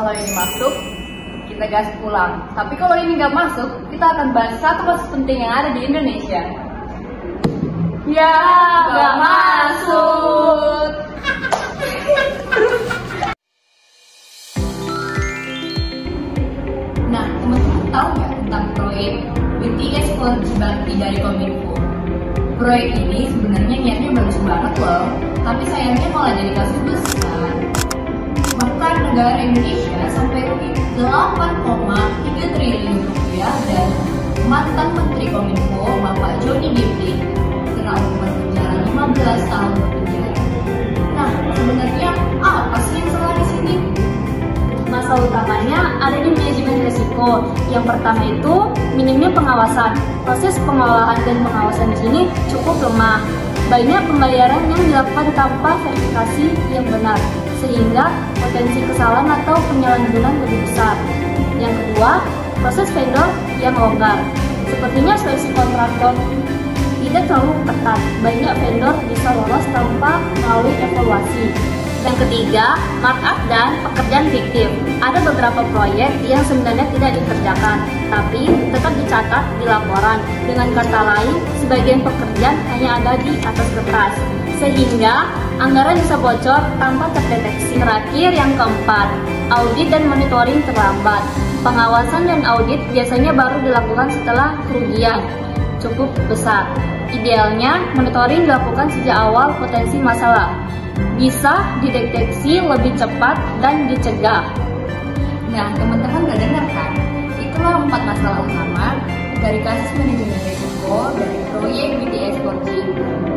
kalau ini masuk, kita gas pulang. Tapi kalau ini nggak masuk, kita akan bahas satu kasus penting yang ada di Indonesia. Ya, nggak masuk. Nah, teman-teman tahu nggak tentang proyek BTS 4G Bakti dari Kominfo? Proyek ini sebenarnya niatnya bagus banget loh, tapi sayangnya malah jadi kasus besar. Bahkan negara Indonesia sampai rugi 8,3 triliun rupiah dan mantan Menteri Kominfo Bapak Johnny G. Plate kena hukuman penjara 15 tahun penjara. Nah, sebenarnya apa sih yang salah di sini? Masalah utamanya ada di manajemen risiko. Yang pertama itu minimnya pengawasan. Proses pengolahan dan pengawasan di sini cukup lemah. Banyak pembayaran yang dilakukan tanpa verifikasi yang benar, sehingga potensi kesalahan atau penyalahgunaan lebih besar. Yang kedua, proses vendor yang longgar. Sepertinya seleksi kontraktor tidak terlalu ketat. Banyak vendor bisa lolos tanpa melalui evaluasi. Yang ketiga, markup dan pekerjaan fiktif. Ada beberapa proyek yang sebenarnya tidak dikerjakan, tapi tetap dicatat di laporan. Dengan kata lain, sebagian pekerjaan hanya ada di atas kertas, sehingga anggaran bisa bocor tanpa terdeteksi. Terakhir, yang keempat, audit dan monitoring terlambat. Pengawasan dan audit biasanya baru dilakukan setelah kerugian cukup besar. Idealnya, monitoring dilakukan sejak awal potensi masalah. Bisa dideteksi lebih cepat dan dicegah. Nah, teman-teman udah dengar kan? Itulah 4 masalah utama dari kasus manajemen risiko dari proyek BTS 4G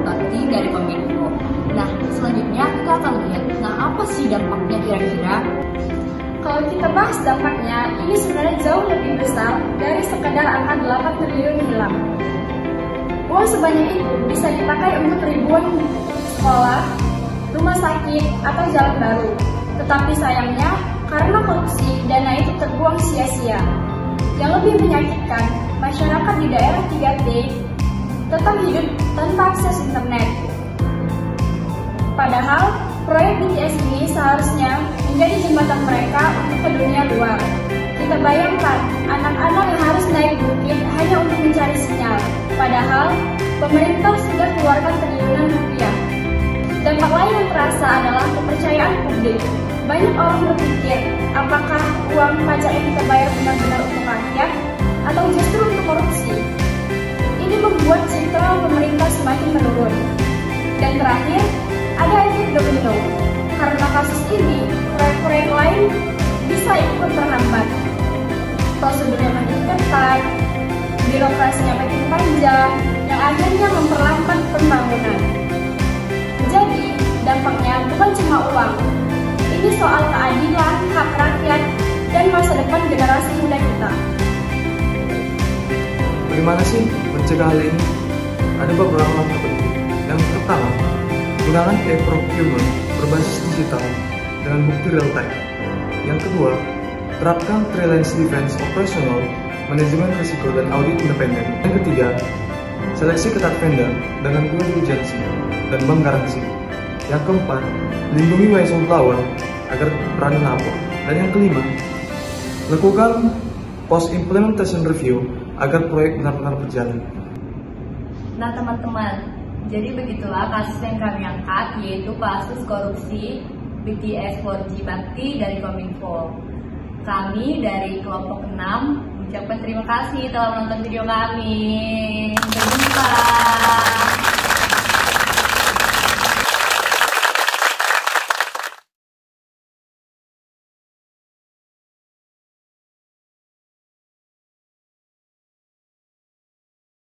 Bakti dari Kominfo. Nah, selanjutnya kita akan lihat, apa sih dampaknya kira-kira? Kalau kita bahas dampaknya, ini sebenarnya jauh lebih besar dari sekadar angka 8 triliun hilang. Uang sebanyak itu bisa dipakai untuk ribuan sekolah, rumah sakit, atau jalan baru. Tetapi sayangnya, karena korupsi, dana itu terbuang sia-sia. Yang lebih menyakitkan, masyarakat di daerah 3T tetap hidup tanpa akses internet. Padahal, proyek BTS ini seharusnya menjadi jembatan mereka untuk ke dunia luar. Kita bayangkan, anak-anak yang harus naik bukit hanya untuk mencari sinyal. Padahal, pemerintah sudah keluarkan triliunan rupiah. Dampak lain yang terasa adalah kepercayaan publik. Banyak orang berpikir, apakah uang pajak yang kita bayar benar-benar untuk rakyat atau justru untuk korupsi? Ini membuat citra pemerintah semakin menurun. Dan terakhir, ada efek domino. Karena kasus ini, proyek-proyek lain bisa ikut terhambat. Prosedurnya makin ketat, birokrasinya makin panjang, yang akhirnya memperlambat pembangunan. Jadi, dampaknya bukan cuma uang. Ini soal keadilan, hak rakyat, dan masa depan generasi muda kita. Bagaimana sih mencegah hal ini? Ada beberapa langkah penting. Yang pertama, gunakan e-procurement berbasis digital dengan bukti real time. Yang kedua, terapkan 3 lines defense operational, manajemen risiko dan audit independen. Yang ketiga, seleksi ketat vendor dengan due diligence dan bank garansi. Yang keempat, lindungi whistleblower agar berani lapor. Dan yang kelima, lakukan post implementation review agar proyek benar-benar berjalan. Nah, teman-teman, jadi begitulah kasus yang kami angkat, yaitu kasus korupsi BTS 4G Bakti dari Kominfo. Kami dari kelompok 6 mengucapkan terima kasih telah menonton video kami. Sampai jumpa.